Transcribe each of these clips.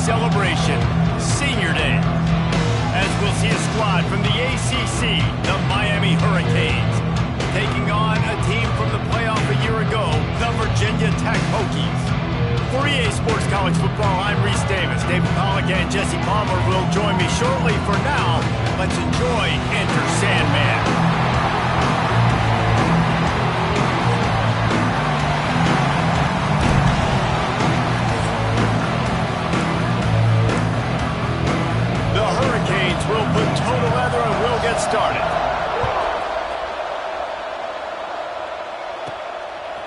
celebration, Senior Day. As we'll see a squad from the ACC, the Miami Hurricanes, taking on a team from the playoff a year ago, the Virginia Tech Hokies. For EA Sports College Football, I'm Reese Davis. David Pollack and Jesse Palmer will join me shortly. For now, let's enjoy Enter Sandman. We'll put total leather and we'll get started.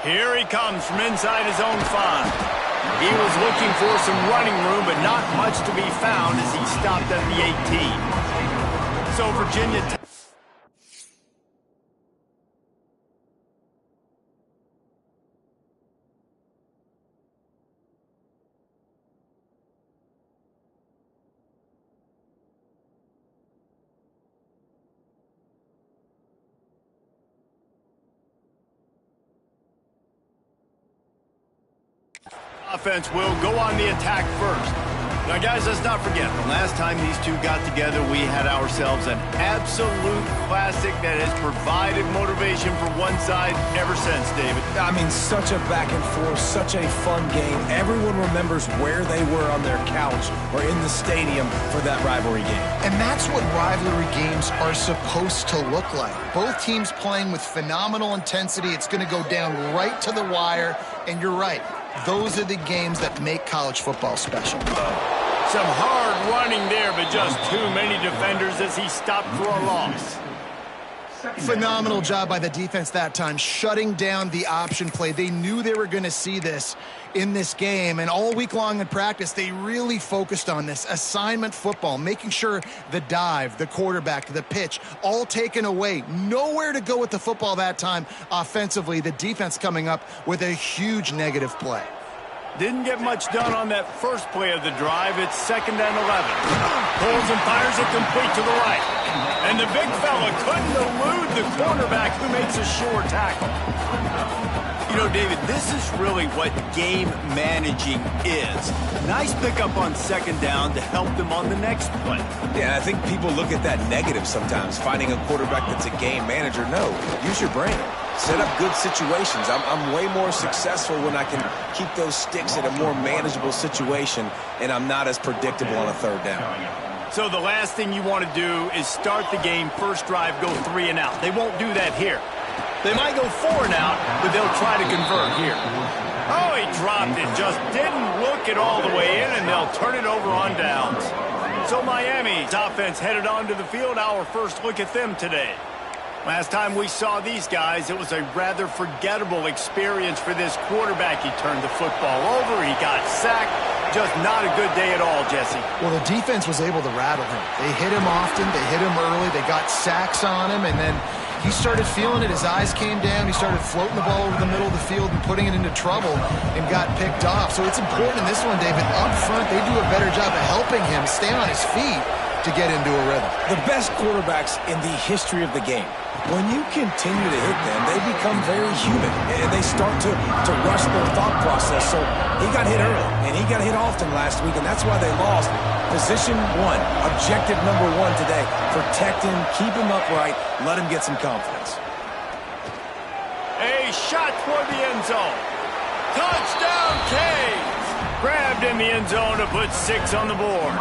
Here he comes from inside his own 5. He was looking for some running room, but not much to be found as he stopped at the 18. So Virginia Tech. Offense will go on the attack first. Now, guys, let's not forget, the last time these two got together, we had ourselves an absolute classic that has provided motivation for one side ever since, David. I mean, such a back and forth, such a fun game. Everyone remembers where they were on their couch or in the stadium for that rivalry game. And that's what rivalry games are supposed to look like. Both teams playing with phenomenal intensity. It's going to go down right to the wire, and you're right. Those are the games that make college football special. Some hard running there, but just too many defenders as he stopped for a loss. Phenomenal job by the defense that time, shutting down the option play. They knew they were going to see this in this game, and all week long in practice, they really focused on this assignment football, making sure the dive, the quarterback, the pitch, all taken away. Nowhere to go with the football that time offensively. The defense coming up with a huge negative play. Didn't get much done on that first play of the drive. It's 2nd and 11. Pulls and fires it complete to the right. And the big fella couldn't elude the cornerback who makes a sure tackle. You know, David, this is really what game managing is. Nice pickup on 2nd down to help them on the next play. Yeah, I think people look at that negative sometimes, finding a quarterback that's a game manager. No, use your brain. Set up good situations. I'm way more successful when I can keep those sticks in a more manageable situation, and I'm not as predictable on a 3rd down. So the last thing you want to do is start the game, first drive, go 3 and out. They won't do that here. They might go 4 and out, but they'll try to convert here. Oh, he dropped it. Just didn't look it all the way in, and they'll turn it over on downs. So Miami's offense headed onto the field. Our first look at them today. Last time we saw these guys, it was a rather forgettable experience for this quarterback. He turned the football over. He got sacked. Just not a good day at all, Jesse. Well, the defense was able to rattle him. They hit him often. They hit him early. They got sacks on him, and then he started feeling it. His eyes came down. He started floating the ball over the middle of the field and putting it into trouble and got picked off. So it's important in this one, David. Up front, they do a better job of helping him stay on his feet to get into a rhythm. The best quarterbacks in the history of the game, when you continue to hit them, they become very human, and they start to rush their thought process. So he got hit early, and he got hit often last week, and that's why they lost. Position 1, objective number 1 today. Protect him, keep him upright, let him get some confidence. A shot toward the end zone. Touchdown, Canes! Grabbed in the end zone to put 6 on the board.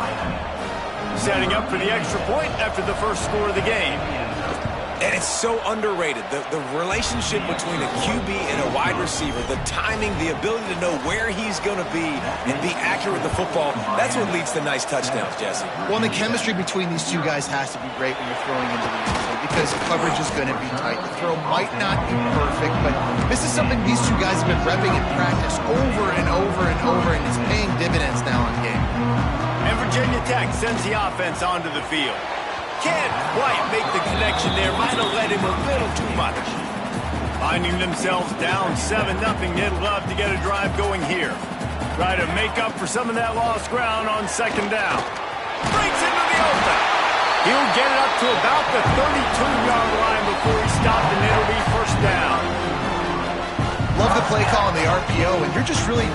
Setting up for the extra point after the first score of the game. And it's so underrated. The relationship between a QB and a wide receiver, the timing, the ability to know where he's going to be and be accurate with the football, that's what leads to nice touchdowns, Jesse. Well, and the chemistry between these two guys has to be great when you're throwing into the end zone because coverage is going to be tight. The throw might not be perfect, but this is something these two guys have been repping in practice over and over and over, and it's paying dividends now in game. And Virginia Tech sends the offense onto the field. Can't quite make the connection there. Might have led him a little too much. Finding themselves down 7-0, they'd love to get a drive going here. Try to make up for some of that lost ground on 2nd down. Breaks into the open. He'll get it up to about the 32-yard line before he stopped, and it'll be 1st down. Love the play call on the RPO, and you're just really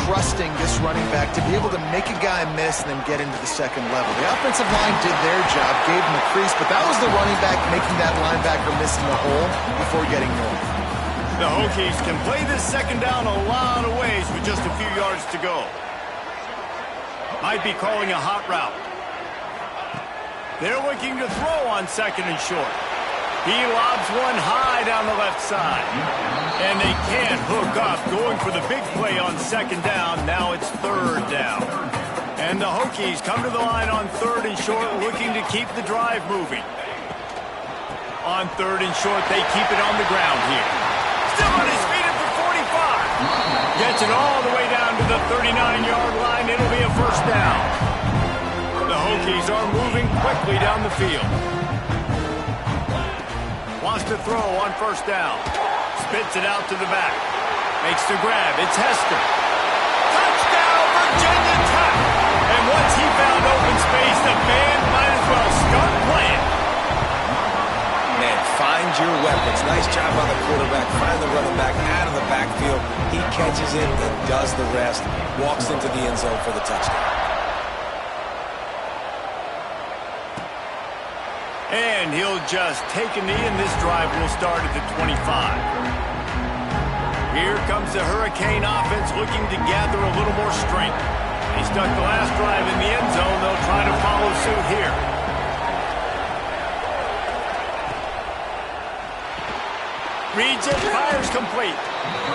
trusting this running back to be able to make a guy miss and then get into the second level. The offensive line did their job, gave him a crease, but that was the running back making that linebacker miss in the hole before getting north. The Hokies can play this second down a lot of ways with just a few yards to go. Might be calling a hot route. They're looking to throw on second and short. He lobs one high down the left side. And they can't hook up, going for the big play on second down. Now it's third down. And the Hokies come to the line on third and short, looking to keep the drive moving. On third and short, they keep it on the ground here. Still on his feet at the 45. Gets it all the way down to the 39-yard line. It'll be a first down. The Hokies are moving quickly down the field. Wants to throw on first down. Spits it out to the back. Makes the grab. It's Hester. Touchdown, Virginia Tech! And once he found open space, the band might as well start playing. Man, find your weapons. Nice job on the quarterback. Find the running back out of the backfield. He catches it and does the rest. Walks into the end zone for the touchdown. And he'll just take a knee, and this drive will start at the 25. Here comes the Hurricane offense looking to gather a little more strength. They stuck the last drive in the end zone. They'll try to follow suit here. Reads it, fires complete.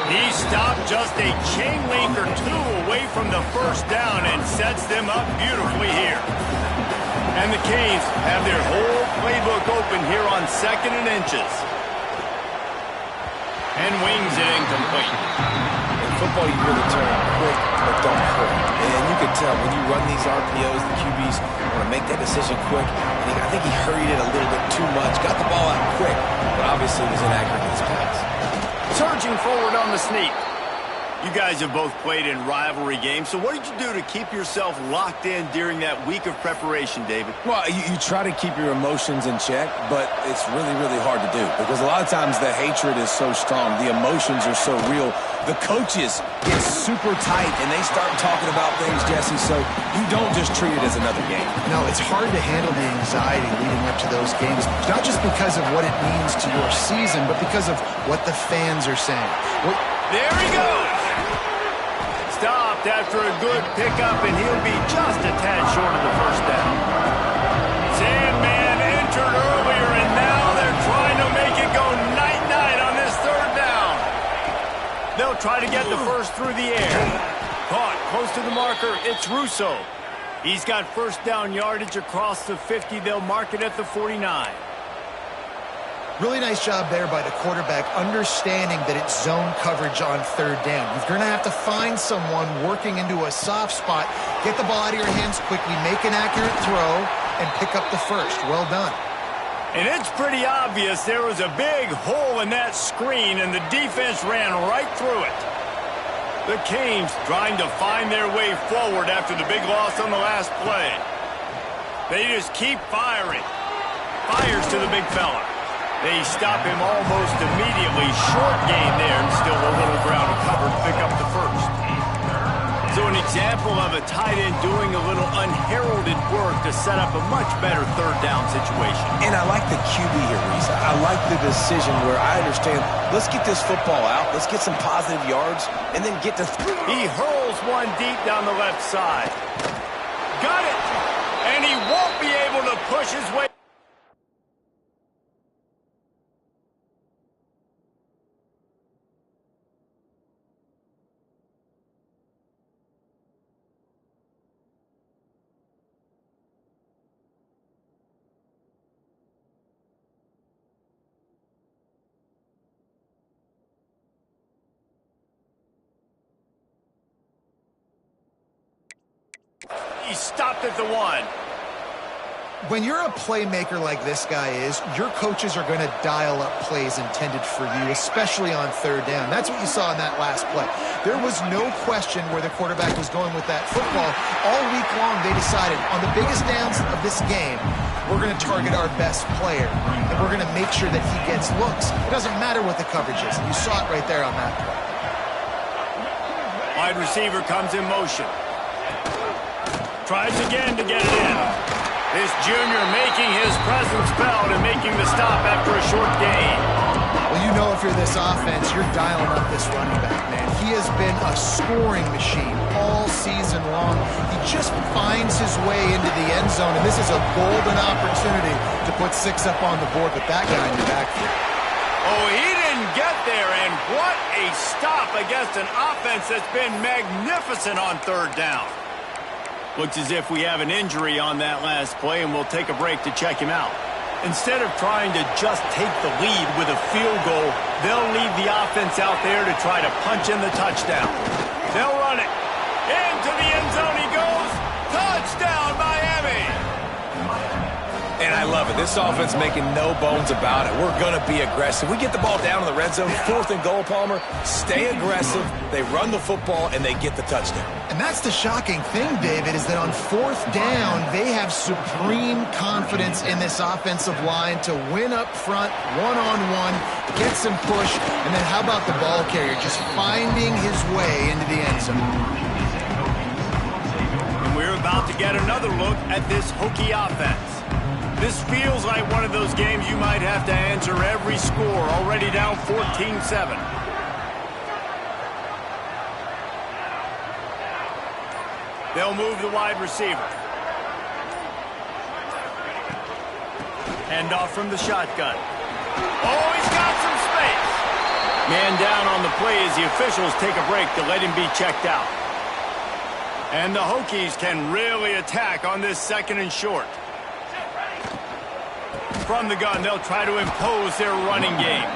He stopped just a chain link or two away from the first down and sets them up beautifully here. And the Canes have their whole playbook open here on second and inches. And wings it incomplete. In football, you hear the term quick but don't hurry. And you can tell when you run these RPOs, the QBs want to make that decision quick. And I think he hurried it a little bit too much. Got the ball out quick, but obviously was inaccurate in his pass. Surging forward on the sneak. You guys have both played in rivalry games, so what did you do to keep yourself locked in during that week of preparation, David? Well, you try to keep your emotions in check, but it's really, really hard to do because a lot of times the hatred is so strong. The emotions are so real. The coaches get super tight, and they start talking about things, Jesse, so you don't just treat it as another game. No, it's hard to handle the anxiety leading up to those games, not just because of what it means to your season, but because of what the fans are saying. There he goes! Stopped after a good pickup, and he'll be just a tad short of the first down. Sandman entered earlier, and now they're trying to make it go night-night on this third down. They'll try to get the first through the air. Caught close to the marker, it's Russo. He's got first down yardage across the 50. They'll mark it at the 49. Really nice job there by the quarterback, understanding that it's zone coverage on third down. You're going to have to find someone working into a soft spot, get the ball out of your hands quickly, make an accurate throw, and pick up the first. Well done. And it's pretty obvious there was a big hole in that screen, and the defense ran right through it. The Canes trying to find their way forward after the big loss on the last play. They just keep firing. Fires to the big fella. They stop him almost immediately. Short gain there, and still a little ground to cover to pick up the first. So an example of a tight end doing a little unheralded work to set up a much better third down situation. And I like the QB here, Reese. I like the decision where I understand, let's get this football out, let's get some positive yards, and then get to... He hurls one deep down the left side. Got it! And he won't be able to push his way. He stopped at the one. When you're a playmaker like this guy is, your coaches are going to dial up plays intended for you, especially on third down. That's what you saw in that last play. There was no question where the quarterback was going with that football. All week long, they decided on the biggest downs of this game, we're going to target our best player, and we're going to make sure that he gets looks. It doesn't matter what the coverage is. You saw it right there on that play. Wide receiver comes in motion. Tries again to get it in. This junior making his presence felt and making the stop after a short gain. Well, you know if you're this offense, you're dialing up this running back, man. He has been a scoring machine all season long. He just finds his way into the end zone, and this is a golden opportunity to put 6 up on the board with that guy in the backfield. Oh, he didn't get there, and what a stop against an offense that's been magnificent on third down. Looks as if we have an injury on that last play, and we'll take a break to check him out. Instead of trying to just take the lead with a field goal, they'll leave the offense out there to try to punch in the touchdown. They'll run it. Into the end zone he goes. Touchdown, Miami! And I love it. This offense making no bones about it. We're going to be aggressive. We get the ball down in the red zone, 4th and goal, Palmer. Stay aggressive. They run the football, and they get the touchdown. And that's the shocking thing, David, is that on 4th down, they have supreme confidence in this offensive line to win up front, one-on-one, get some push, and then how about the ball carrier just finding his way into the end zone? And we're about to get another look at this Hokie offense. This feels like one of those games you might have to answer every score, already down 14-7. They'll move the wide receiver. Hand off from the shotgun. Oh, he's got some space. Man down on the play as the officials take a break to let him be checked out. And the Hokies can really attack on this 2nd and short. From the gun, they'll try to impose their running game.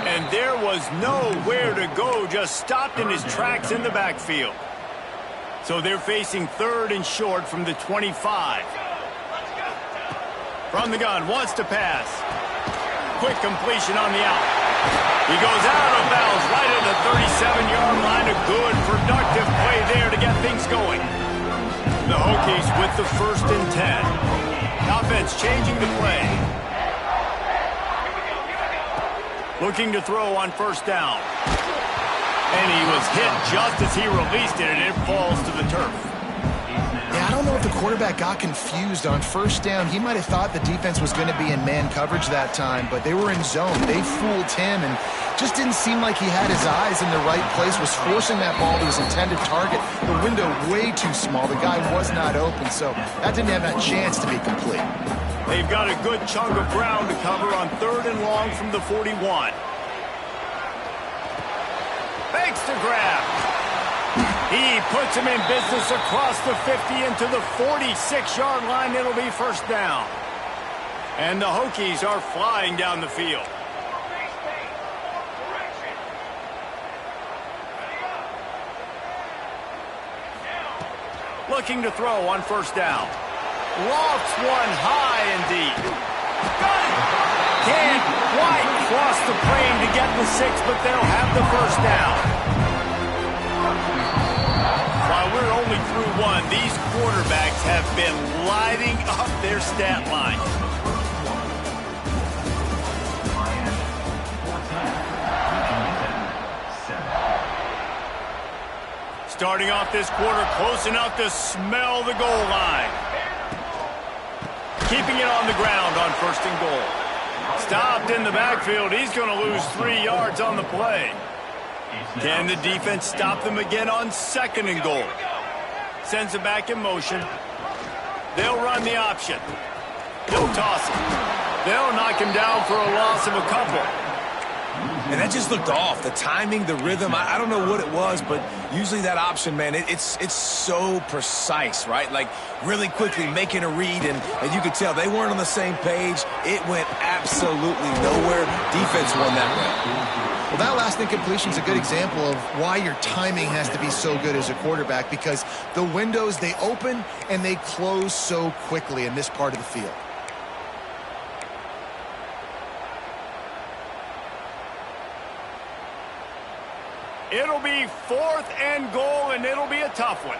And there was nowhere to go, just stopped in his tracks in the backfield. So they're facing 3rd and short from the 25. From the gun, wants to pass. Quick completion on the out. He goes out of bounds right at the 37-yard line. A good, productive play there to get things going. The Hokies with the 1st and 10. Offense changing the play. Looking to throw on 1st down. And he was hit just as he released it, and it falls to the turf. Yeah, I don't know if the quarterback got confused on 1st down. He might have thought the defense was going to be in man coverage that time, but they were in zone. They fooled him, and just didn't seem like he had his eyes in the right place, was forcing that ball to his intended target. The window way too small. The guy was not open, so that didn't have that chance to be complete. They've got a good chunk of ground to cover on 3rd and long from the 41. Fakes to grab. He puts him in business across the 50 into the 46-yard line. It'll be 1st down. And the Hokies are flying down the field. Looking to throw on 1st down. Lofts one high and deep. Can't quite cross the plane to get the 6, but they'll have the 1st down. While we're only through 1, these quarterbacks have been lighting up their stat line. Starting off this quarter close enough to smell the goal line. Keeping it on the ground on 1st and goal. Stopped in the backfield. He's going to lose 3 yards on the play. Can the defense stop them again on 2nd and goal? Sends it back in motion. They'll run the option. He'll toss it. They'll knock him down for a loss of a couple. And that just looked off. The timing, the rhythm, I don't know what it was, but usually that option, man, it's so precise, right? Like really quickly making a read, and you could tell they weren't on the same page. It went absolutely nowhere. Defense won that round. Well, that last incompletion is a good example of why your timing has to be so good as a quarterback, because the windows, they open and they close so quickly in this part of the field. It'll be 4th and goal, and it'll be a tough one.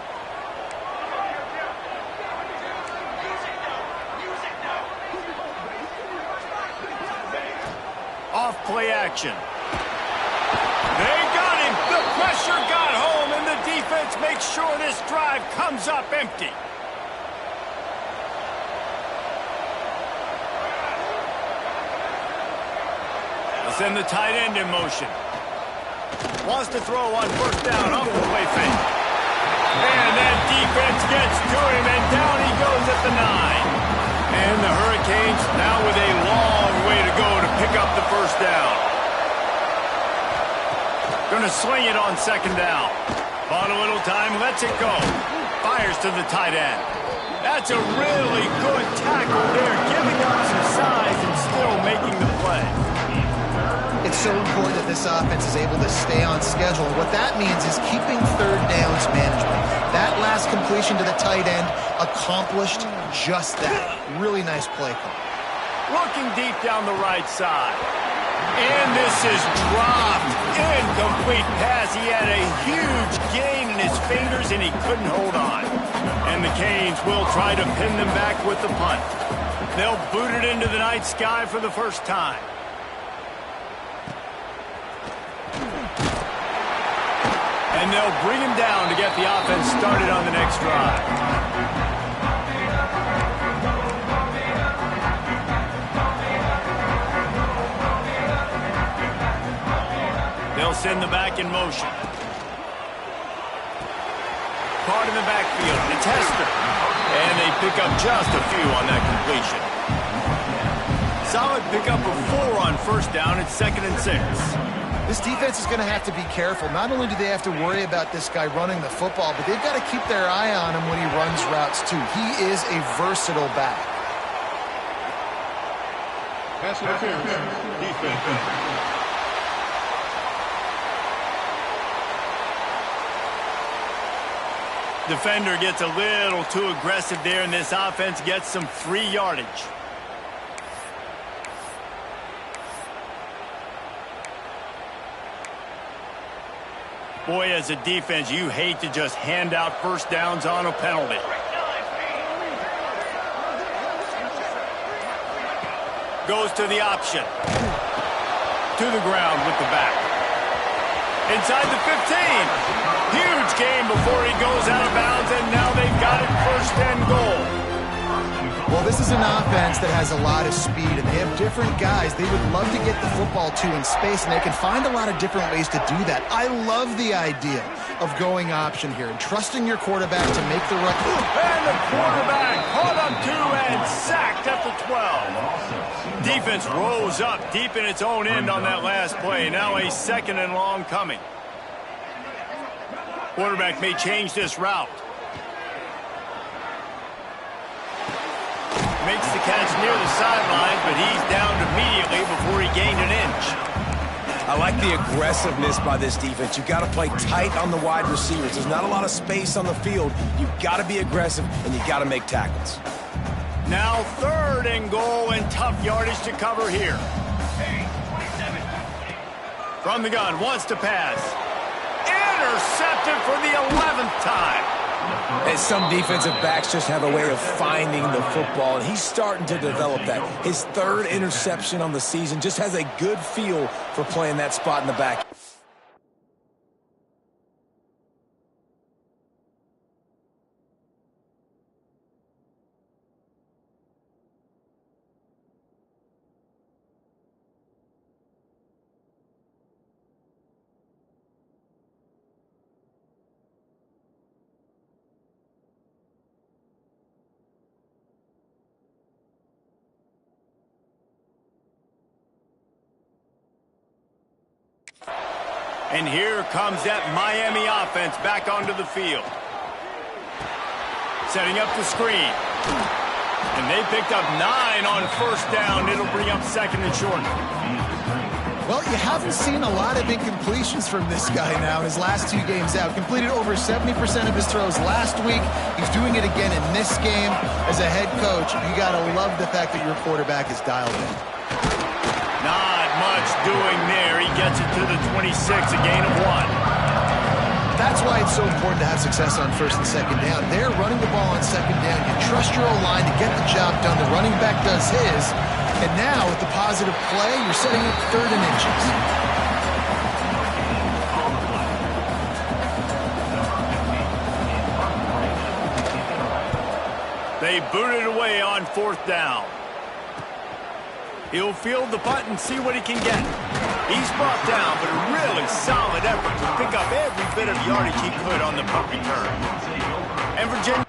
Off play action. They got him. The pressure got home, and the defense makes sure this drive comes up empty. They'll send the tight end in motion. Wants to throw on first down off the play fake. And that defense gets to him, and down he goes at the 9. And the Hurricanes now with a long way to go to pick up the first down. Going to swing it on second down. Bought a little time, lets it go. Fires to the tight end. That's a really good tackle there, giving up some size and still making the play. It's so important that this offense is able to stay on schedule. What that means is keeping third downs management. That last completion to the tight end accomplished just that. Really nice play call. Looking deep down the right side. And this is dropped. Incomplete pass. He had a huge gain in his fingers, and he couldn't hold on. And the Canes will try to pin them back with the punt. They'll boot it into the night sky for the first time. And they'll bring him down to get the offense started on the next drive. They'll send the back in motion. Caught in the backfield. It's Hester. And they pick up just a few on that completion. Solid pickup of 4 on first down. It's 2nd and 6. This defense is going to have to be careful. Not only do they have to worry about this guy running the football, but they've got to keep their eye on him when he runs routes, too. He is a versatile back. Pass interference. Defense. Defender gets a little too aggressive there, and this offense gets some free yardage. Boy, as a defense, you hate to just hand out first downs on a penalty. Goes to the option. To the ground with the back. Inside the 15. Huge gain before he goes out of bounds, and now they've got it 1st and goal. Well, this is an offense that has a lot of speed, and they have different guys they would love to get the football to in space, and they can find a lot of different ways to do that. I love the idea of going option here and trusting your quarterback to make the right. And the quarterback caught up 2 and sacked at the 12. Defense rose up deep in its own end on that last play. Now a 2nd and long coming. Quarterback may change this route. Makes the catch near the sidelines, but he's downed immediately before he gained an inch. I like the aggressiveness by this defense. You've got to play tight on the wide receivers. There's not a lot of space on the field. You've got to be aggressive, and you've got to make tackles. Now 3rd and goal, and tough yardage to cover here. From the gun, wants to pass. Intercepted for the 11th time. And some defensive backs just have a way of finding the football, and he's starting to develop that. His 3rd interception on the season, just has a good feel for playing that spot in the back. And here comes that Miami offense back onto the field. Setting up the screen. And they picked up 9 on first down. It'll bring up 2nd and short. Well, you haven't seen a lot of incompletions from this guy now in his last 2 games out. Completed over 70% of his throws last week. He's doing it again in this game. As a head coach, you got to love the fact that your quarterback is dialed in. Not much doing there. He gets it to the 26, a gain of 1. That's why it's so important to have success on 1st and 2nd down. They're running the ball on 2nd down. You trust your O-line to get the job done. The running back does his. And now, with the positive play, you're setting up 3rd and inches. They boot it away on 4th down. He'll field the punt and see what he can get. He's brought down, but a really solid effort to pick up every bit of yardage he could on the punt return. And Virginia...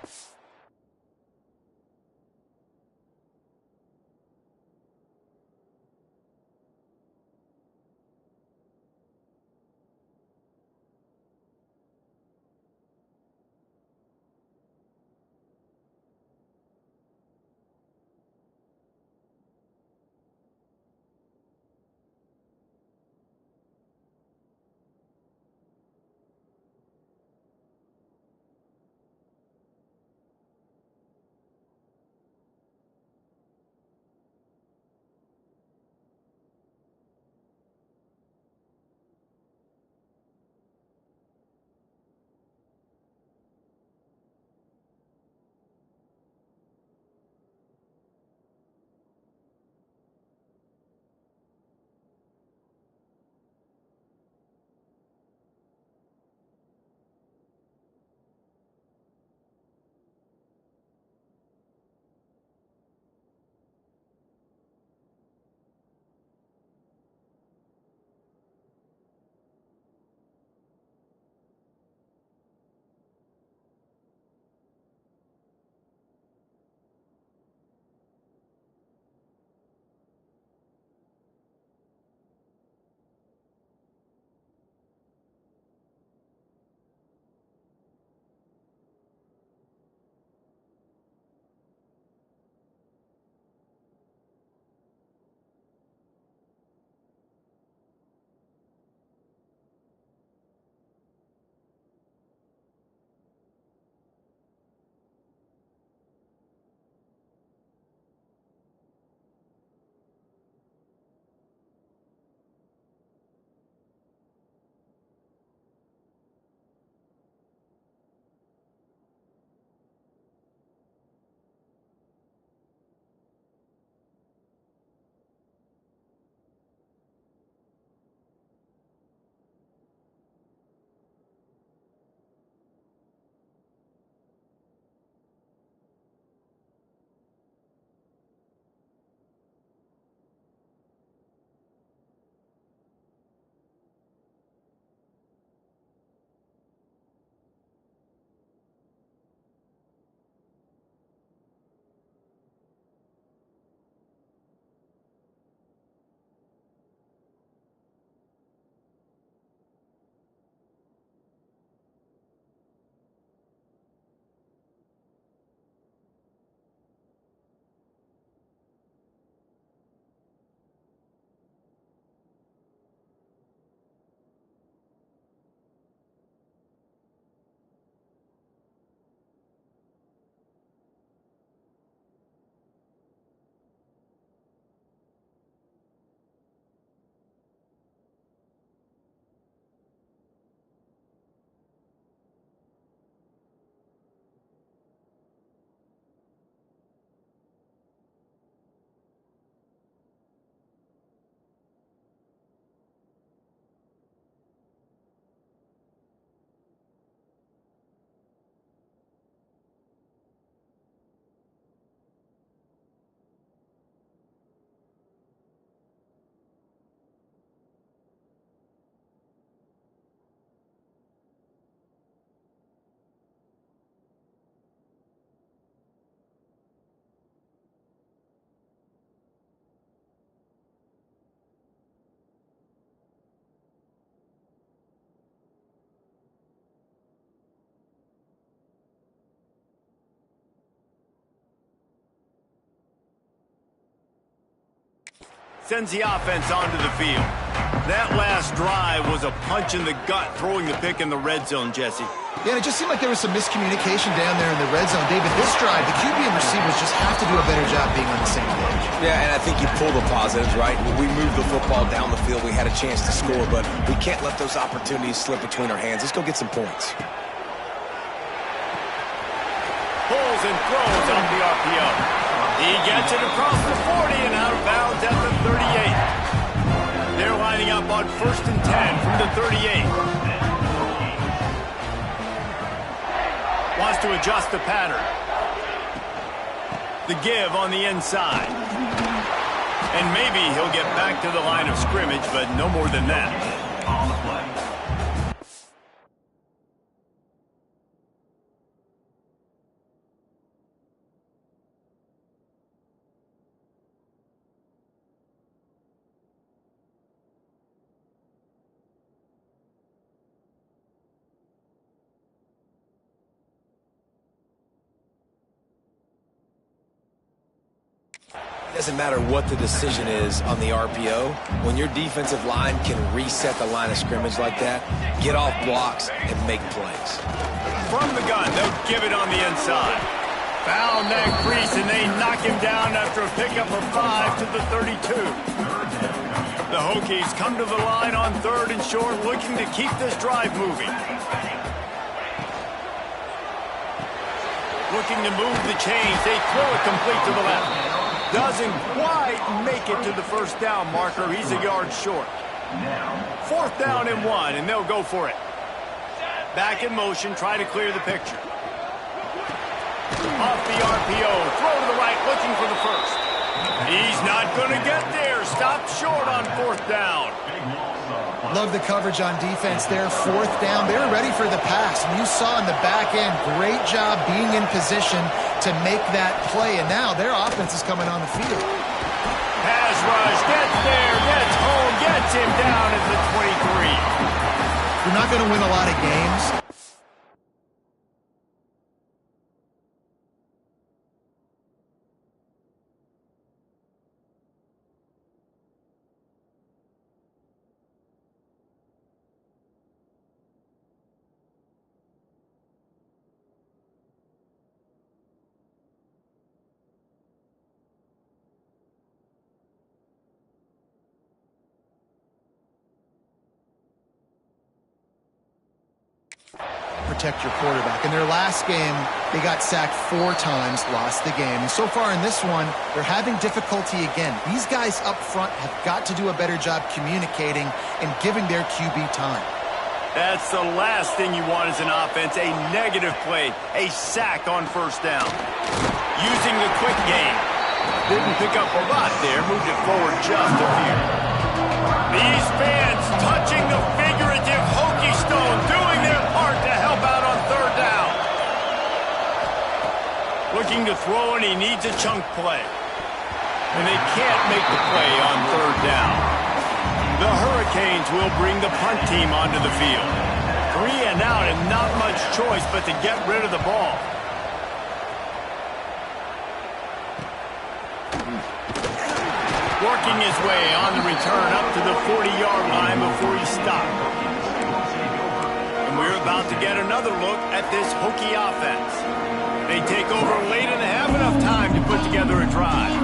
sends the offense onto the field. That last drive was a punch in the gut, throwing the pick in the red zone, Jesse. Yeah, and it just seemed like there was some miscommunication down there in the red zone. David, this drive, the QB and receivers just have to do a better job being on the same page. Yeah, and I think you pull the positives, right? We moved the football down the field. We had a chance to score, but we can't let those opportunities slip between our hands. Let's go get some points. Pulls and throws off the RPO. He gets it across the 40 and out of bounds at the 38. They're lining up on 1st and 10 from the 38. Wants to adjust the pattern. The give on the inside. And maybe he'll get back to the line of scrimmage, but no more than that. On the play. It doesn't matter what the decision is on the RPO. When your defensive line can reset the line of scrimmage like that, get off blocks and make plays. From the gun, they'll give it on the inside. Found that crease, and they knock him down after a pickup of 5 to the 32. The Hokies come to the line on 3rd and short, looking to keep this drive moving. Looking to move the chains. They throw it complete to the left. Doesn't quite make it to the first down marker. He's a yard short. 4th down and 1, and they'll go for it. Back in motion, try to clear the picture. Off the RPO, throw to the right, looking for the first. He's not going to get there. Stopped short on 4th down. Love the coverage on defense there. 4th down. They were ready for the pass. And you saw in the back end, great job being in position to make that play. And now their offense is coming on the field. Pass rush, gets there, gets home, gets him down at the 23. You're not going to win a lot of games. Protect your quarterback. In their last game, they got sacked 4 times, lost the game. And so far in this one, they're having difficulty again. These guys up front have got to do a better job communicating and giving their QB time. That's the last thing you want as an offense, a negative play, a sack on 1st down. Using the quick game. Didn't pick up a lot there, moved it forward just a few. These fans touching the figurative Hokie stone, doing their part to help out on 3rd down. Looking to throw, and he needs a chunk play. And they can't make the play on 3rd down. The Hurricanes will bring the punt team onto the field. 3 and out, and not much choice but to get rid of the ball. Working his way on the return up to the 40-yard line before he stopped. And we're about to get another look at this Hokie offense. They take over late and have enough time to put together a drive.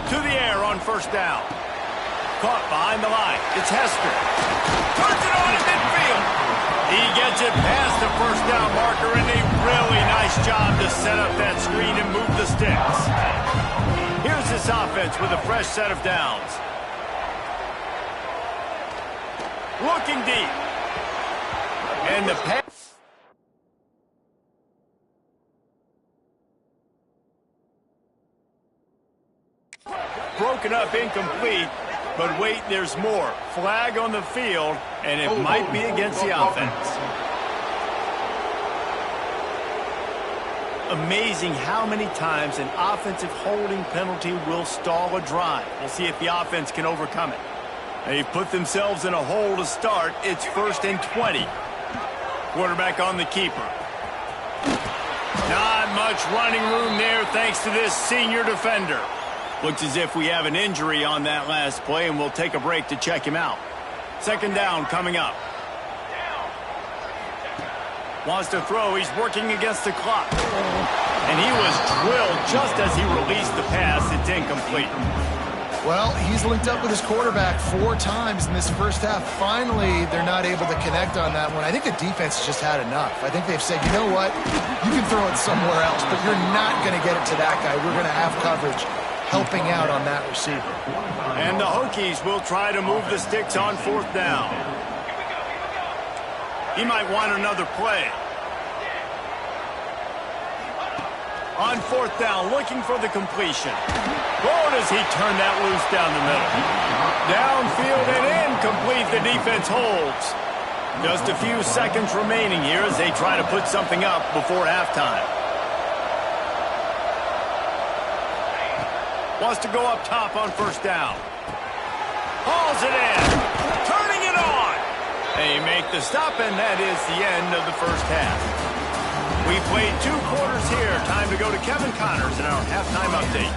To the air on 1st down. Caught behind the line. It's Hester. Turns it on at midfield. He gets it past the 1st down marker, and a really nice job to set up that screen and move the sticks. Here's this offense with a fresh set of downs. Looking deep. And the pass. Broken up, incomplete. But wait, there's more. Flag on the field, and it might be against the offense. Amazing how many times an offensive holding penalty will stall a drive. We'll see if the offense can overcome it. They've put themselves in a hole to start. It's 1st and 20. Quarterback on the keeper. Not much running room there thanks to this senior defender. Looks as if we have an injury on that last play, and we'll take a break to check him out. 2nd down coming up. Wants to throw. He's working against the clock. And he was drilled just as he released the pass. It's incomplete. Well, he's linked up with his quarterback 4 times in this first half. Finally, they're not able to connect on that one. I think the defense has just had enough. I think they've said, you know what? You can throw it somewhere else, but you're not going to get it to that guy. We're going to have coverage helping out on that receiver. And the Hokies will try to move the sticks on 4th down. He might want another play. On fourth down, looking for the completion. Oh, does he turn that loose down the middle. Downfield and incomplete. The defense holds. Just a few seconds remaining here as they try to put something up before halftime. Wants to go up top on first down. Hauls it in. Turning it on. They make the stop, and that is the end of the first half. We played 2 quarters here. Time to go to Kevin Connors in our halftime update.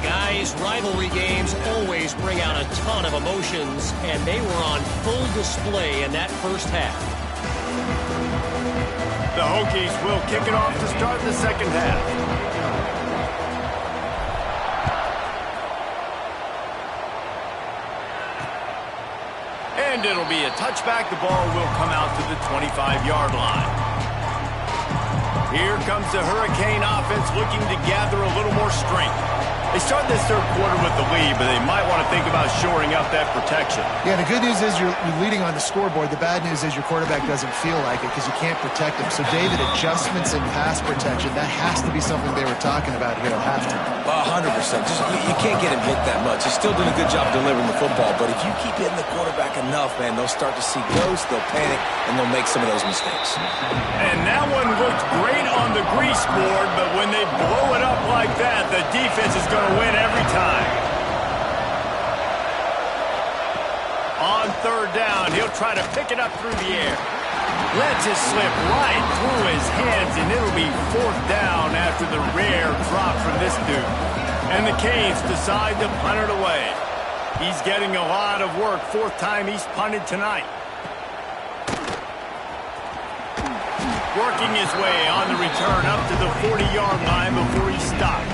Guys, rivalry games always bring out a ton of emotions, and they were on full display in that first half. The Hokies will kick it off to start the second half. And it'll be a touchback. The ball will come out to the 25-yard line. Here comes the Hurricane offense looking to gather a little more strength. They start this third quarter with the lead, but they might want to think about shoring up that protection. Yeah, the good news is you're leading on the scoreboard. The bad news is your quarterback doesn't feel like it because you can't protect him. So, David, adjustments in pass protection, that has to be something they were talking about here at halftime. 100%. You can't get him hit that much. He's still doing a good job delivering the football, but if you keep hitting the quarterback enough, man, they'll start to see ghosts, they'll panic, and they'll make some of those mistakes. And that one looked great on the grease board, but when they blow it up like that, the defense is going to win every time. On third down, he'll try to pick it up through the air. Lets it slip right through his hands, and it'll be fourth down after the rare drop from this dude. And the Canes decide to punt it away. He's getting a lot of work. Fourth time he's punted tonight. Working his way on the return up to the 40-yard line before he stopped.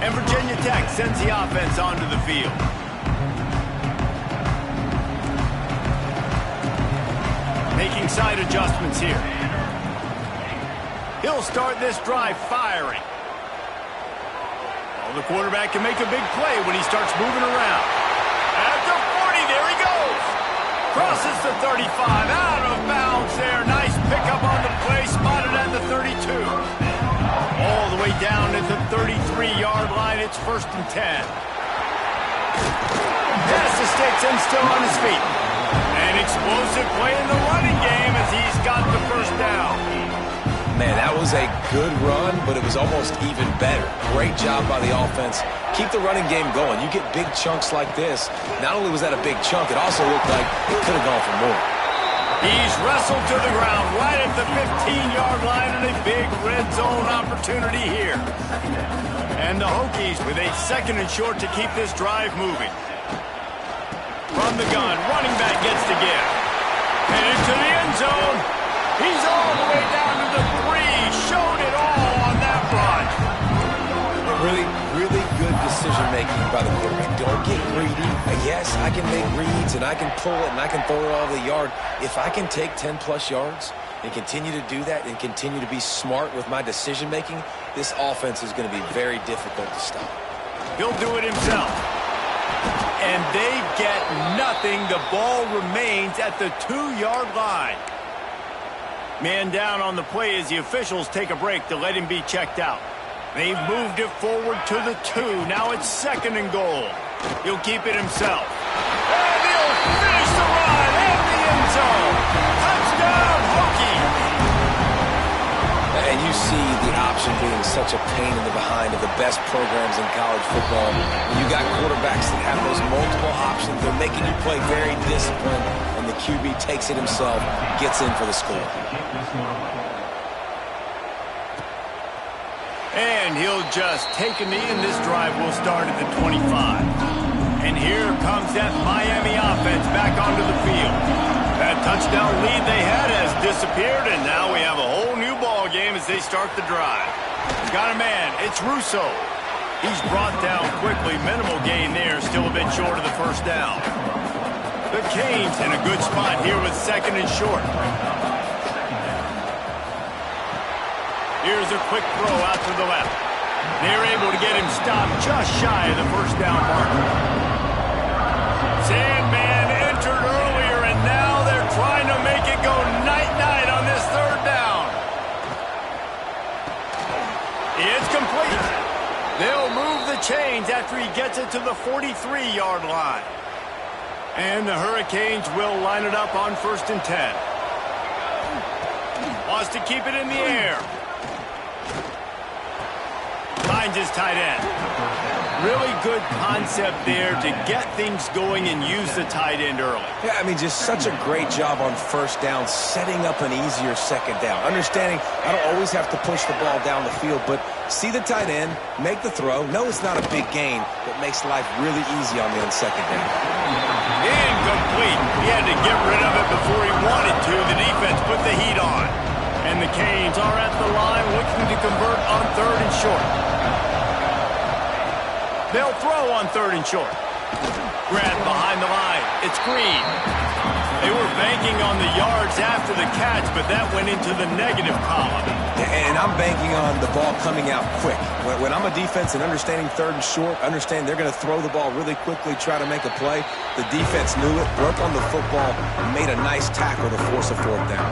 And Virginia Tech sends the offense onto the field. Making side adjustments here. He'll start this drive firing. Well, the quarterback can make a big play when he starts moving around. At the 40, there he goes. Crosses the 35, out of bounds there. Nice pickup on the play, spotted at the 32. All the way down at the 33-yard line, it's 1st and 10. Pass the sticks and still on his feet. An explosive play in the running game as he's got the first down. Man, that was a good run, but it was almost even better. Great job by the offense. Keep the running game going. You get big chunks like this. Not only was that a big chunk, it also looked like it could have gone for more. He's wrestled to the ground right at the 15-yard line and a big red zone opportunity here. And the Hokies with a 2nd and short to keep this drive moving. From the gun, running back gets to give. And into the end zone. He's all the way down to the 3. Showed it all on that run. Really good decision-making by the quarterback. Don't get greedy. Yes, I can make reads, and I can pull it, and I can throw it all over the yard. If I can take 10-plus yards and continue to do that and continue to be smart with my decision-making, this offense is going to be very difficult to stop. He'll do it himself. And they get nothing. The ball remains at the 2-yard line. Man down on the play as the officials take a break to let him be checked out. They've moved it forward to the 2. Now it's 2nd and goal. He'll keep it himself. And he'll finish the run in the end zone. Touchdown, Hokies! And you see the option being such a pain in the behind of the best programs in college football. When you got quarterbacks that have those multiple options, they're making you play very disciplined, and the QB takes it himself, gets in for the score. And he'll just take a knee, and this drive will start at the 25. And here comes that Miami offense back onto the field. That touchdown lead they had has disappeared, and now we have a whole new ball game as they start the drive. Got a man. It's Russo. He's brought down quickly. Minimal gain there. Still a bit short of the first down. The Canes in a good spot here with 2nd and short. Here's a quick throw out to the left. They're able to get him stopped just shy of the first down marker. Sandman entered earlier, and now they're trying to make it go night-night on this 3rd down. chains after he gets it to the 43-yard line. And the Hurricanes will line it up on 1st and 10. Wants to keep it in the air. Finds his tight end. Really good concept there to get things going and use the tight end early. Yeah, I mean, just such a great job on 1st down, setting up an easier 2nd down. Understanding I don't always have to push the ball down the field, but see the tight end, make the throw. No, it's not a big gain, but makes life really easy on me on 2nd down. Incomplete. He had to get rid of it before he wanted to. The defense put the heat on. And the Canes are at the line looking to convert on 3rd and short. They'll throw on 3rd and short. Grab behind the line. It's Green. They were banking on the yards after the catch, but that went into the negative column. And I'm banking on the ball coming out quick. When I'm a defense and understanding 3rd and short, understand they're going to throw the ball really quickly, try to make a play. The defense knew it, broke on the football, and made a nice tackle to force a 4th down.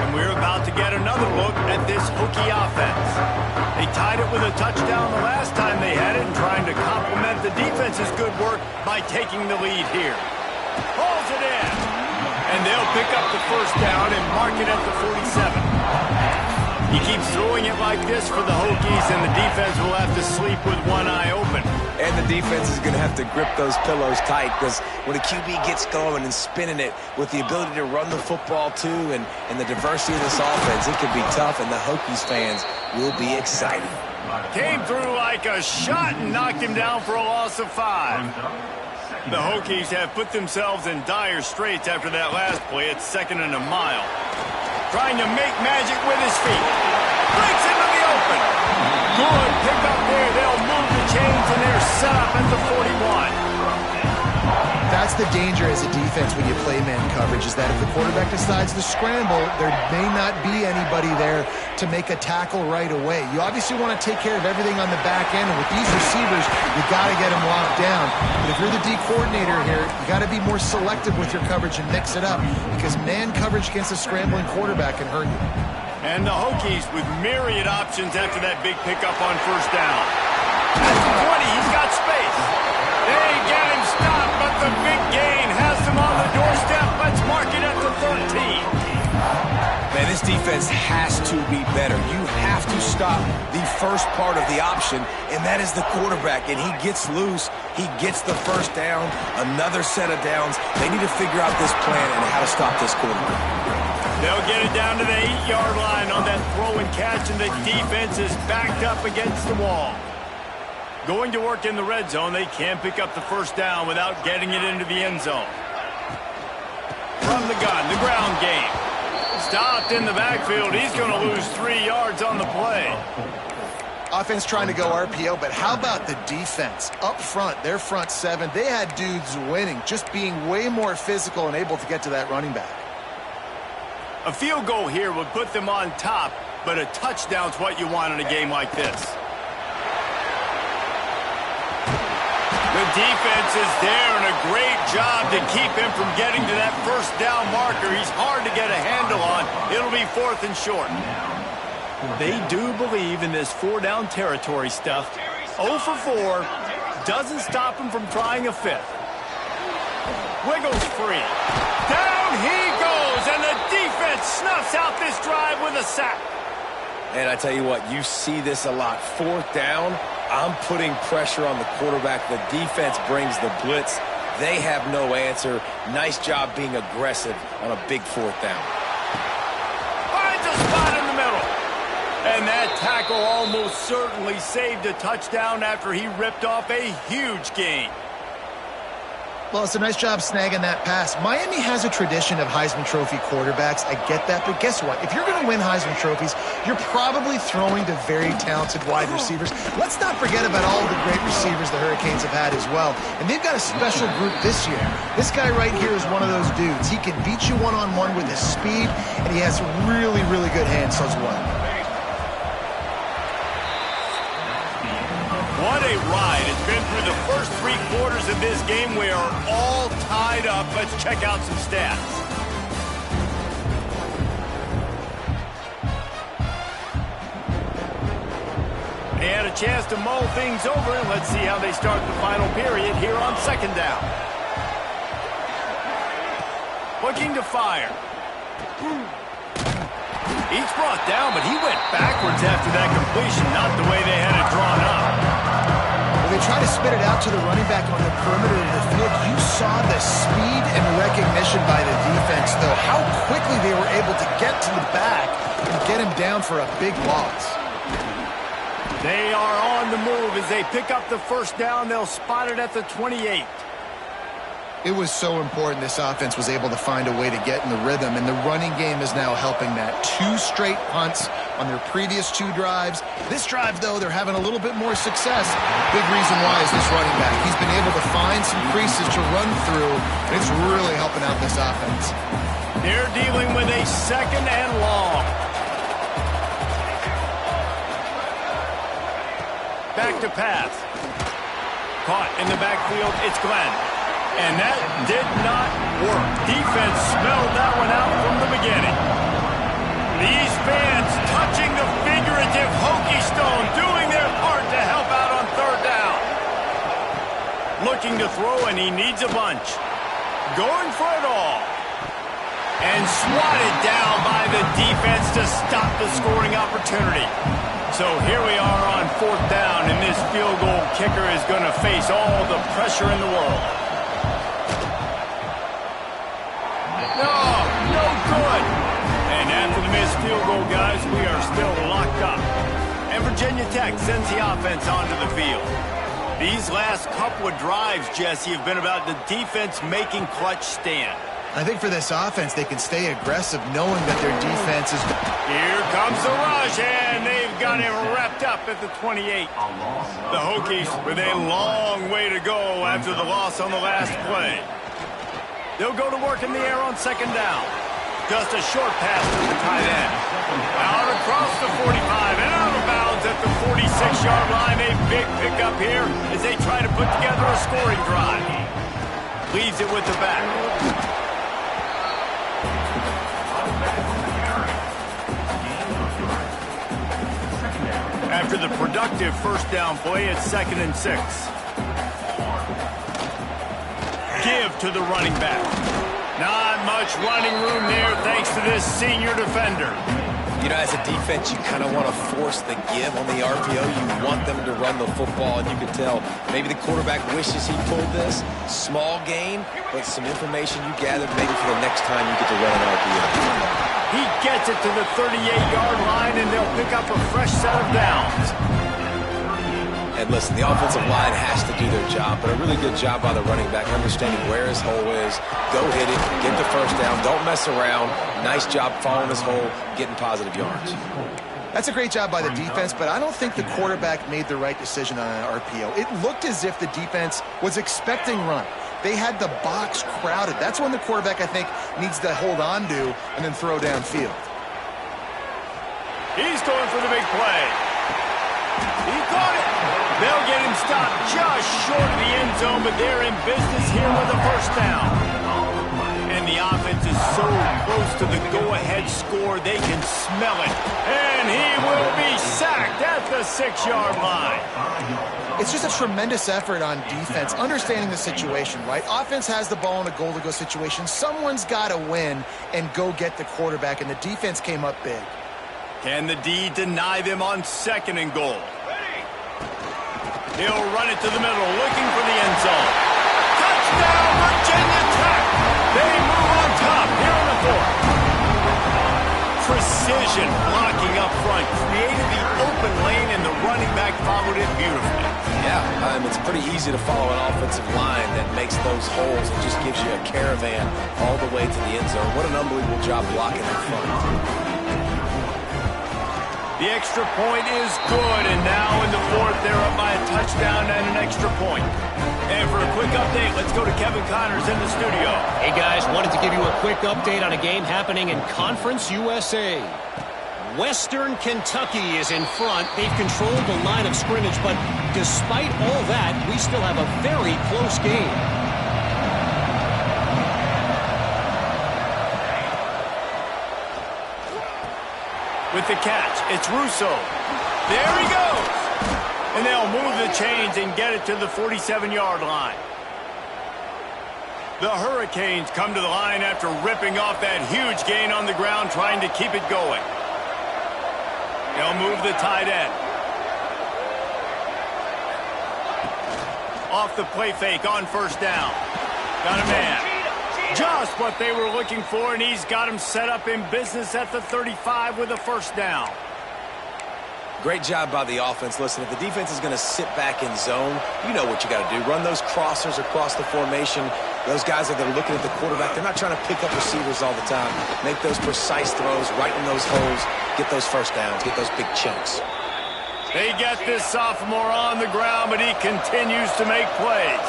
And we're about to get another look at this Hokie offense. They tied it with a touchdown the last time they had it and trying to complement the defense's good work by taking the lead here. Pulls it in. And they'll pick up the 1st down and mark it at the 47. He keeps throwing it like this for the Hokies, and the defense will have to sleep with one eye open. And the defense is going to have to grip those pillows tight, because when a QB gets going and spinning it with the ability to run the football too and the diversity of this offense, it can be tough, and the Hokies fans will be excited. Came through like a shot and knocked him down for a loss of 5. The Hokies have put themselves in dire straits after that last play. It's 2nd and a mile. Trying to make magic with his feet. Breaks into the open. Good pick up there. They'll move the chains, and they're set up at the 41. That's the danger as a defense when you play man coverage, is that if the quarterback decides to scramble, there may not be anybody there to make a tackle right away. You obviously want to take care of everything on the back end, and with these receivers, you got to get them locked down. But if you're the D coordinator here, you got to be more selective with your coverage and mix it up, because man coverage against a scrambling quarterback can hurt you. And the Hokies with myriad options after that big pickup on 1st down. At the 20, he's got space. They get him stopped, but the big gain has them on the doorstep. Let's mark it at the 13. Man, this defense has to be better. You have to stop the first part of the option, and that is the quarterback. And he gets loose. He gets the 1st down, another set of downs. They need to figure out this plan and how to stop this quarterback. They'll get it down to the 8-yard line on that throw and catch, and the defense is backed up against the wall. Going to work in the red zone, they can pick up the 1st down without getting it into the end zone. From the gun, the ground game. Stopped in the backfield. He's going to lose 3 yards on the play. Offense trying to go RPO, but how about the defense? Up front, their front 7, they had dudes winning, just being way more physical and able to get to that running back. A field goal here would put them on top, but a touchdown's what you want in a game like this. The defense is there, and a great job to keep him from getting to that 1st down marker. He's hard to get a handle on. It'll be 4th and short. They do believe in this 4-down territory stuff. 0 for 4 doesn't stop him from trying a 5th. Wiggles free. Down he goes, and the defense snuffs out this drive with a sack. And I tell you what, you see this a lot. 4th down, I'm putting pressure on the quarterback. The defense brings the blitz. They have no answer. Nice job being aggressive on a big 4th down. Finds a spot in the middle. And that tackle almost certainly saved a touchdown after he ripped off a huge gain. Well, it's a nice job snagging that pass. Miami has a tradition of Heisman Trophy quarterbacks. I get that, but guess what? If you're going to win Heisman Trophies, you're probably throwing to very talented wide receivers. Let's not forget about all the great receivers the Hurricanes have had as well. And they've got a special group this year. This guy right here is one of those dudes. He can beat you one-on-one with his speed, and he has really, really good hands as well. What a ride. It's been through the first 3 quarters of this game. We are all tied up. Let's check out some stats. And a chance to mull things over, and let's see how they start the final period here on second down. Looking to fire. He's brought down, but he went backwards after that completion, not the way they had it drawn up. Well, they try to spit it out to the running back on the perimeter of the field. You saw the speed and recognition by the defense, though, how quickly they were able to get to the back and get him down for a big loss. They are on the move as they pick up the first down. They'll spot it at the 28. It was so important this offense was able to find a way to get in the rhythm, and the running game is now helping that. 2 straight punts on their previous 2 drives. This drive, though, they're having a little bit more success. Big reason why is this running back. He's been able to find some creases to run through, and it's really helping out this offense. They're dealing with a second and long. Back to pass. Caught in the backfield, it's Glenn. And that did not work. Defense smelled that one out from the beginning. These fans touching the figurative Hokie stone, doing their part to help out on third down. Looking to throw, and he needs a bunch. Going for it all. And swatted down by the defense to stop the scoring opportunity. So here we are on fourth down, and this field goal kicker is going to face all the pressure in the world. No good. And after the missed field goal, guys, we are still locked up. And Virginia Tech sends the offense onto the field. These last couple of drives, Jesse, have been about the defense making clutch stand. I think for this offense, they can stay aggressive knowing that their defense is... Here comes the rush, and they've got him wrapped up at the 28. The Hokies with a long way to go after the loss on the last play. They'll go to work in the air on second down. Just a short pass to the tight end. Out across the 45 and out of bounds at the 46-yard line. A big pickup here as they try to put together a scoring drive. Leaves it with the back. After the productive first down play, it's 2nd and 6. Give to the running back. Not much running room there thanks to this senior defender. You know, as a defense, you kind of want to force the give on the RPO. You want them to run the football, and you can tell maybe the quarterback wishes he pulled this. Small gain, but some information you gathered maybe for the next time you get to run an RPO. He gets it to the 38-yard line, and they'll pick up a fresh set of downs. And listen, the offensive line has to do their job, but a really good job by the running back, understanding where his hole is. Go hit it, get the first down, don't mess around. Nice job following his hole, getting positive yards. That's a great job by the defense, but I don't think the quarterback made the right decision on an RPO. It looked as if the defense was expecting run. They had the box crowded. That's when the quarterback, I think, needs to hold on to and then throw downfield. He's going for the big play. He caught it. They'll get him stopped just short of the end zone, but they're in business here with a first down. And the offense is so close to the go-ahead score, they can smell it. And he will be sacked at the 6-yard line. It's just a tremendous effort on defense, understanding the situation, right? Offense has the ball in a goal-to-go situation. Someone's got to win and go get the quarterback, and the defense came up big. Can the D deny them on 2nd and goal? He'll run it to the middle, looking for the end zone. Touchdown, Virginia Tech! They move on top here in the 4th. Precision blocking up front, created the open lane, and the running back followed it beautifully. Yeah, it's pretty easy to follow an offensive line that makes those holes and just gives you a caravan all the way to the end zone. What an unbelievable job blocking in front. The extra point is good, and now in the 4th, they're up by a touchdown and an extra point. And for a quick update, let's go to Kevin Connors in the studio. Hey, guys, wanted to give you a quick update on a game happening in Conference USA. Western Kentucky is in front. They've controlled the line of scrimmage, but despite all that, we still have a very close game. With the catch, it's Russo. There he goes. And they'll move the chains and get it to the 47-yard line. The Hurricanes come to the line after ripping off that huge gain on the ground, trying to keep it going. They'll move the tight end. Off the play fake on first down. Got a man. Just what they were looking for, and he's got him set up in business at the 35 with a first down. Great job by the offense. Listen, if the defense is going to sit back in zone, you know what you got to do. Run those crossers across the formation. Those guys that are looking at the quarterback, they're not trying to pick up receivers all the time. Make those precise throws, right in those holes, get those first downs, get those big chunks. They get this sophomore on the ground, but he continues to make plays.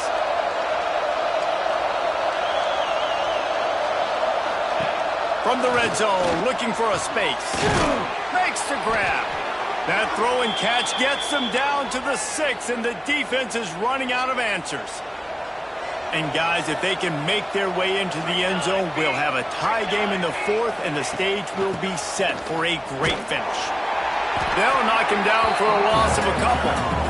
From the red zone, looking for a space. Makes the grab. That throw and catch gets them down to the 6, and the defense is running out of answers. And guys, if they can make their way into the end zone, we'll have a tie game in the 4th, and the stage will be set for a great finish. They'll knock him down for a loss of a couple.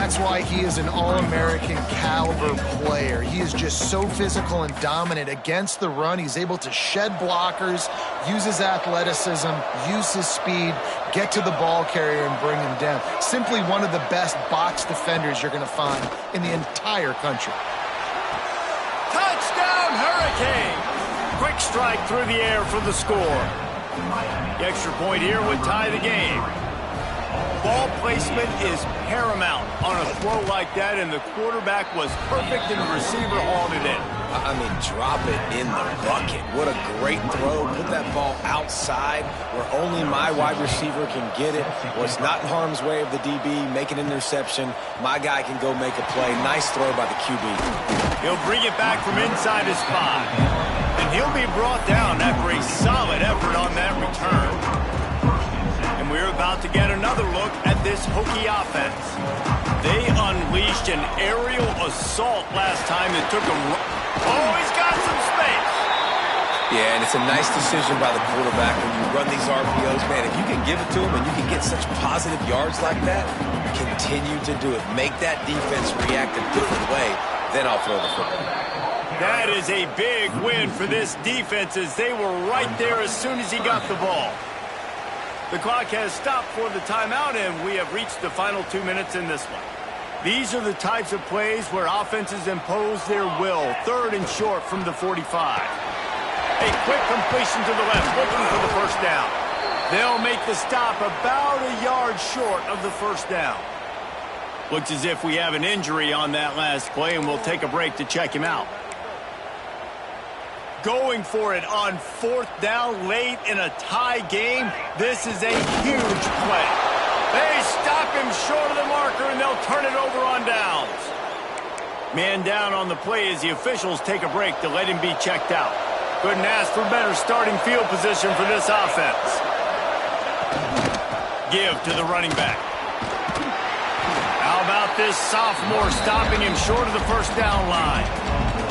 that's why he is an All-American caliber player. He is just so physical and dominant against the run. He's able to shed blockers, use his athleticism, use his speed, get to the ball carrier and bring him down. Simply one of the best box defenders you're going to find in the entire country. Touchdown, Hurricane! Quick strike through the air for the score. The extra point here would tie the game. Ball placement is paramount on a throw like that, and the quarterback was perfect and the receiver hauled it in. I mean, drop it in the bucket. What a great throw. Put that ball outside where only my wide receiver can get it, where it's not in harm's way of the DB, make an interception. My guy can go make a play. Nice throw by the QB. He'll bring it back from inside his 5. And he'll be brought down after a solid effort on that return. And we're about to get another look at this Hokie offense. They unleashed an aerial assault last time that took him. Oh, he's got some space. Yeah, and it's a nice decision by the quarterback when you run these RPOs. Man, if you can give it to him and you can get such positive yards like that, continue to do it. Make that defense react a different way, then I'll throw the football. That is a big win for this defense as they were right there as soon as he got the ball. The clock has stopped for the timeout, and we have reached the final 2 minutes in this one. These are the types of plays where offenses impose their will. 3rd and short from the 45. A quick completion to the left, looking for the first down. They'll make the stop about a yard short of the first down. Looks as if we have an injury on that last play, and we'll take a break to check him out. Going for it on 4th down late in a tie game. This is a huge play. They stop him short of the marker, and they'll turn it over on downs. Man down on the play as the officials take a break to let him be checked out. Couldn't ask for better starting field position for this offense. Give to the running back. How about this sophomore stopping him short of the first down line?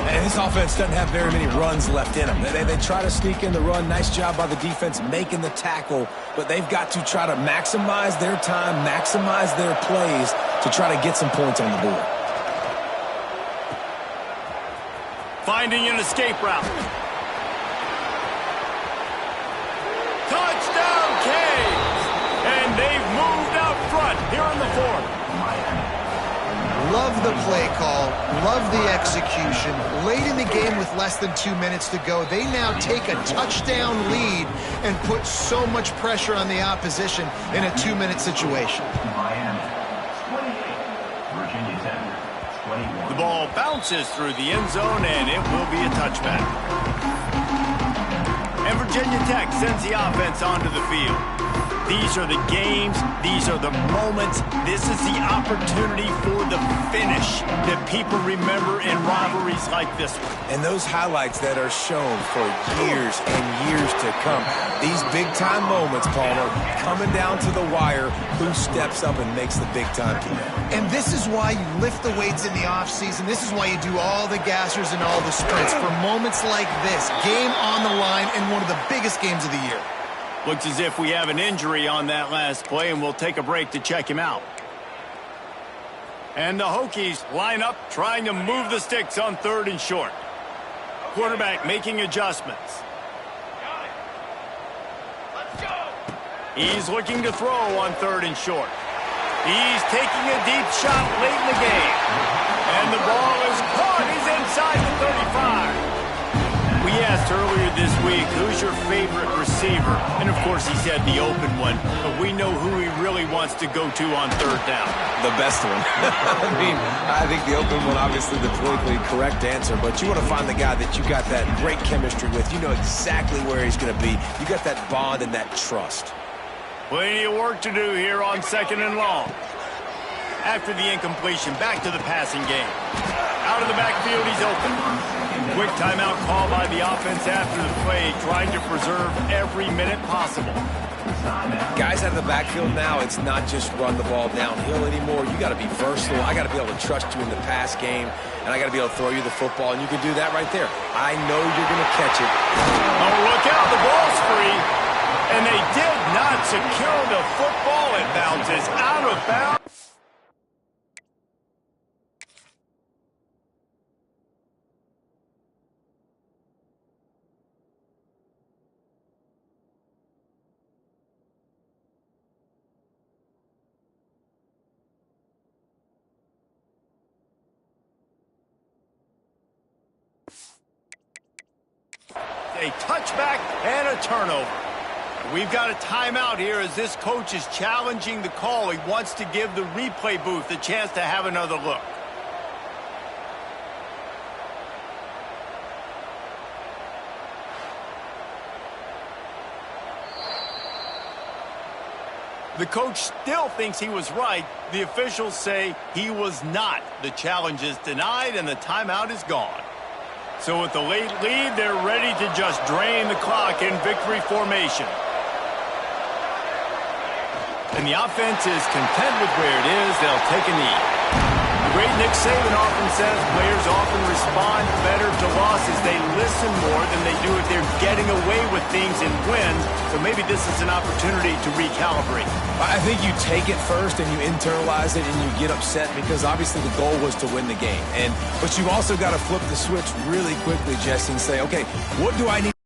And this offense doesn't have very many runs left in them. They try to sneak in the run. Nice job by the defense making the tackle. But they've got to try to maximize their time, maximize their plays to try to get some points on the board. Finding an escape route. Touchdown, Canes! And they've moved out front here on the 4th. Love the play call, love the execution. Late in the game with less than 2 minutes to go, they now take a touchdown lead and put so much pressure on the opposition in a 2-minute situation. The ball bounces through the end zone, and it will be a touchback. And Virginia Tech sends the offense onto the field. These are the games. These are the moments. This is the opportunity for the finish that people remember in rivalries like this one. And those highlights that are shown for years and years to come. These big-time moments, Palmer, coming down to the wire, who steps up and makes the big-time play. And this is why you lift the weights in the offseason. This is why you do all the gassers and all the sprints for moments like this. Game on the line in one of the biggest games of the year. Looks as if we have an injury on that last play, and we'll take a break to check him out. And the Hokies line up, trying to move the sticks on 3rd and short. Quarterback making adjustments. He's looking to throw on 3rd and short. He's taking a deep shot late in the game. And the ball is caught. He's inside the 35. We asked earlier this week, who's your favorite receiver? And, of course, he said the open one. But we know who he really wants to go to on 3rd down. The best one. I think the open one, obviously, the politically correct answer. But you want to find the guy that you got that great chemistry with. You know exactly where he's going to be. You got that bond and that trust. Plenty of work to do here on 2nd and long. After the incompletion, back to the passing game. Out of the backfield, he's open. Quick timeout call by the offense after the play, trying to preserve every minute possible. Guys out of the backfield now, it's not just run the ball downhill anymore. You got to be versatile. I got to be able to trust you in the pass game, and I got to be able to throw you the football, and you can do that right there. I know you're going to catch it. Oh, look out, the ball's free. And they did not secure the football. It bounces out of bounds. a touchback and a turnover. We've got a timeout here as this coach is challenging the call. He wants to give the replay booth a chance to have another look. The coach still thinks he was right. The officials say he was not. The challenge is denied and the timeout is gone. So with the late lead, they're ready to just drain the clock in victory formation. And the offense is content with where it is. They'll take a knee. The great Nick Saban often says players often respond better to losses. They listen more than they do if they're getting away with things in wins. So maybe this is an opportunity to recalibrate. I think you take it first and you internalize it and you get upset because obviously the goal was to win the game. But you've also got to flip the switch really quickly, Jesse, and say, okay, what do I need